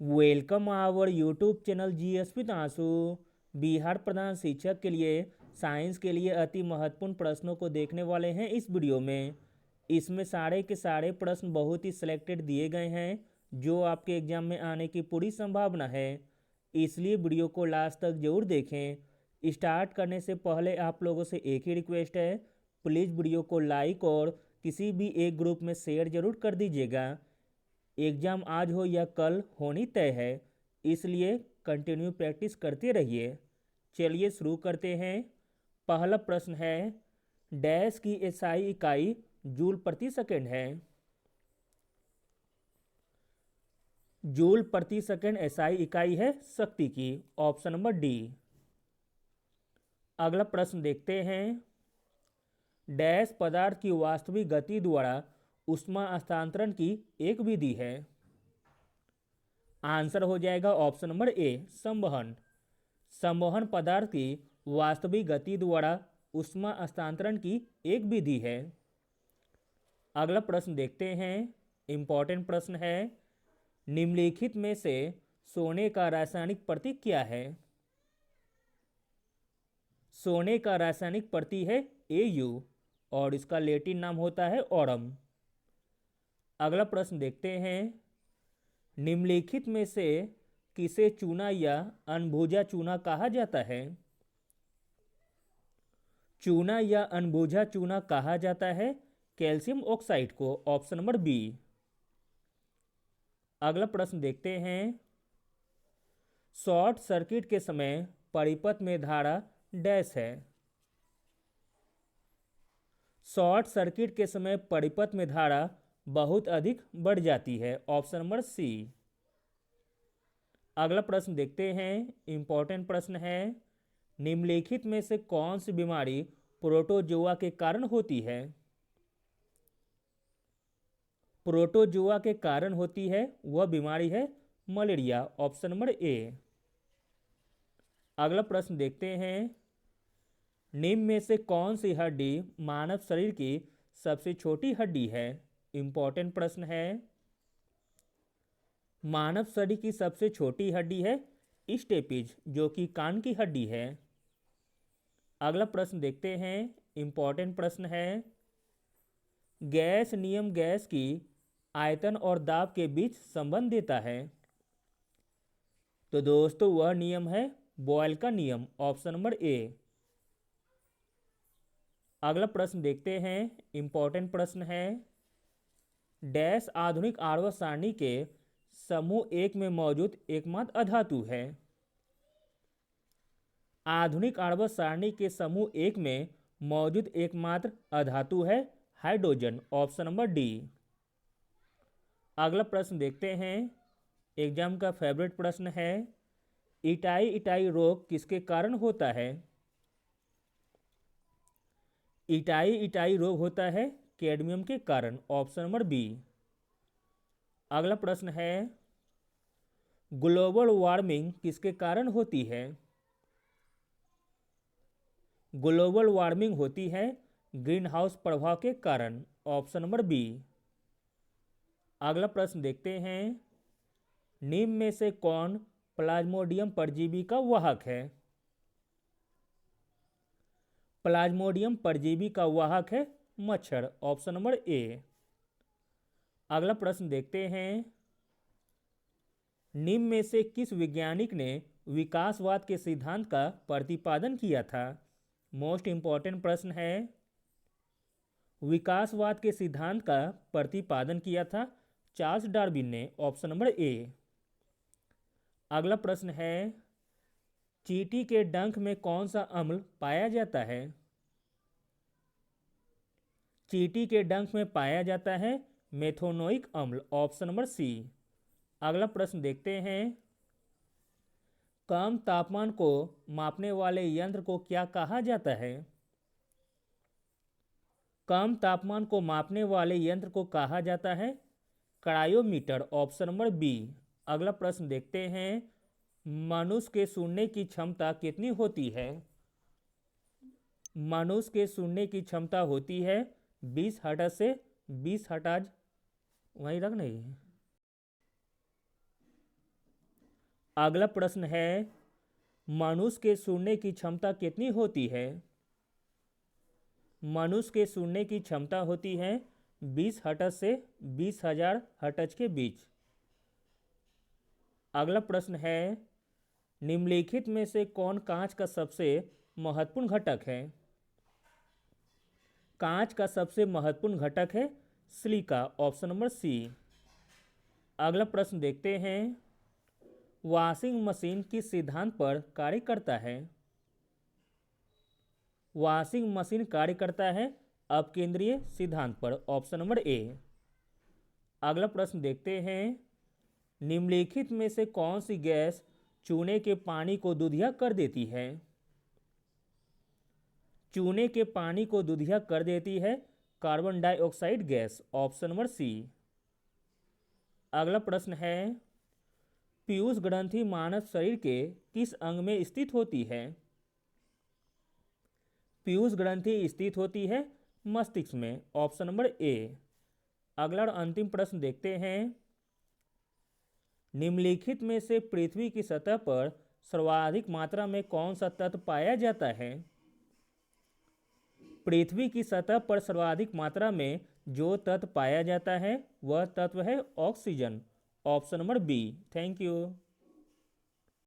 Welcome our YouTube channel GS with आंसू। बिहार प्रधान शिक्षक के लिए साइंस के लिए अति महत्वपूर्ण प्रश्नों को देखने वाले हैं इस वीडियो में। इसमें सारे के सारे प्रश्न बहुत ही सिलेक्टेड दिए गए हैं जो आपके एग्जाम में आने की पूरी संभावना है, इसलिए वीडियो को लास्ट तक जरूर देखें। स्टार्ट करने से पहले आप लोगों से एक ही रिक्वेस्ट है, प्लीज़ वीडियो को लाइक और किसी भी एक ग्रुप में शेयर जरूर कर दीजिएगा। एग्ज़ाम आज हो या कल होनी तय है, इसलिए कंटिन्यू प्रैक्टिस करते रहिए। चलिए शुरू करते हैं। पहला प्रश्न है, डैश की एसआई इकाई जूल प्रति सेकंड है। जूल प्रति सेकंड एसआई इकाई है शक्ति की, ऑप्शन नंबर डी। अगला प्रश्न देखते हैं, डैश पदार्थ की वास्तविक गति द्वारा ऊष्मा हस्तांतरण की एक विधि है। आंसर हो जाएगा ऑप्शन नंबर ए, संवहन। संवहन पदार्थ की वास्तविक गति द्वारा ऊष्मा हस्तांतरण की एक विधि है। अगला प्रश्न देखते हैं, इंपॉर्टेंट प्रश्न है, निम्नलिखित में से सोने का रासायनिक प्रतीक क्या है। सोने का रासायनिक प्रतीक है Au और इसका लैटिन नाम होता है ऑरम। अगला प्रश्न देखते हैं, निम्नलिखित में से किसे चूना या अनभुजा चूना कहा जाता है। चूना या अनभुजा चूना कहा जाता है कैल्शियम ऑक्साइड को, ऑप्शन नंबर बी। अगला प्रश्न देखते हैं, शॉर्ट सर्किट के समय परिपथ में धारा डैश है। शॉर्ट सर्किट के समय परिपथ में धारा बहुत अधिक बढ़ जाती है, ऑप्शन नंबर सी। अगला प्रश्न देखते हैं, इंपॉर्टेंट प्रश्न है, निम्नलिखित में से कौन सी बीमारी प्रोटोजोआ के कारण होती है। प्रोटोजोआ के कारण होती है वह बीमारी है मलेरिया, ऑप्शन नंबर ए। अगला प्रश्न देखते हैं, निम्न में से कौन सी हड्डी मानव शरीर की सबसे छोटी हड्डी है। इंपॉर्टेंट प्रश्न है, मानव शरीर की सबसे छोटी हड्डी है स्टेपिज, जो कि कान की हड्डी है। अगला प्रश्न देखते हैं, इंपॉर्टेंट प्रश्न है, गैस नियम गैस की आयतन और दाब के बीच संबंध देता है। तो दोस्तों वह नियम है बॉयल का नियम, ऑप्शन नंबर ए। अगला प्रश्न देखते हैं, इंपॉर्टेंट प्रश्न है, डैश आधुनिक आवर्त सारणी के समूह एक में मौजूद एकमात्र अधातु है। आधुनिक आवर्त सारणी के समूह एक में मौजूद एकमात्र अधातु है हाइड्रोजन, ऑप्शन नंबर डी। अगला प्रश्न देखते हैं, एग्जाम का फेवरेट प्रश्न है, इटाई इटाई रोग किसके कारण होता है। इटाई इटाई रोग होता है कैडमियम के कारण, ऑप्शन नंबर बी। अगला प्रश्न है, ग्लोबल वार्मिंग किसके कारण होती है। ग्लोबल वार्मिंग होती है ग्रीन हाउस प्रभाव के कारण, ऑप्शन नंबर बी। अगला प्रश्न देखते हैं, निम्न में से कौन प्लाज्मोडियम परजीवी का वाहक है। प्लाज्मोडियम परजीवी का वाहक है मच्छर, ऑप्शन नंबर ए। अगला प्रश्न देखते हैं, निम्न में से किस वैज्ञानिक ने विकासवाद के सिद्धांत का प्रतिपादन किया था। मोस्ट इंपॉर्टेंट प्रश्न है, विकासवाद के सिद्धांत का प्रतिपादन किया था चार्ल्स डार्विन ने, ऑप्शन नंबर ए। अगला प्रश्न है, चींटी के डंक में कौन सा अम्ल पाया जाता है। चींटी के डंक में पाया जाता है मेथोनोइक अम्ल, ऑप्शन नंबर सी। अगला प्रश्न देखते हैं, कम तापमान को मापने वाले यंत्र को क्या कहा जाता है। कम तापमान को मापने वाले यंत्र को कहा जाता है क्रायोमीटर, ऑप्शन नंबर बी। अगला प्रश्न देखते हैं, मनुष्य के सुनने की क्षमता कितनी होती है। मनुष्य के सुनने की क्षमता होती है 20 हर्ट्ज से 20 हर्ट्ज, वहीं रख नहीं अगला प्रश्न है, मनुष्य के सुनने की क्षमता कितनी होती है? मनुष्य के सुनने की क्षमता होती है 20 हर्ट्ज से 20,000 हर्ट्ज के बीच। अगला प्रश्न है, निम्नलिखित में से कौन कांच का सबसे महत्वपूर्ण घटक है? कांच का सबसे महत्वपूर्ण घटक है सिलिका, ऑप्शन नंबर सी। अगला प्रश्न देखते हैं, वॉशिंग मशीन किस सिद्धांत पर कार्य करता है? वॉशिंग मशीन कार्य करता है अपकेंद्रीय सिद्धांत पर, ऑप्शन नंबर ए। अगला प्रश्न देखते हैं, निम्नलिखित में से कौन सी गैस चूने के पानी को दूधिया कर देती है? चूने के पानी को दूधिया कर देती है carbon dioxide gas, option number C. अगला प्रश्न है, पीयूष ग्रंथि मानव शरीर के किस अंग में स्थित होती है? पीयूष ग्रंथि स्थित होती है मस्तिष्क में, ऑप्शन नंबर ए। अगला और अंतिम प्रश्न देखते हैं, निम्नलिखित में से पृथ्वी की सतह पर सर्वाधिक मात्रा में कौन सा तत्व पाया जाता है? पृथ्वी की सतह पर सर्वाधिक मात्रा में जो तत्व पाया जाता है वह तत्व है oxygen, option number B. Thank you.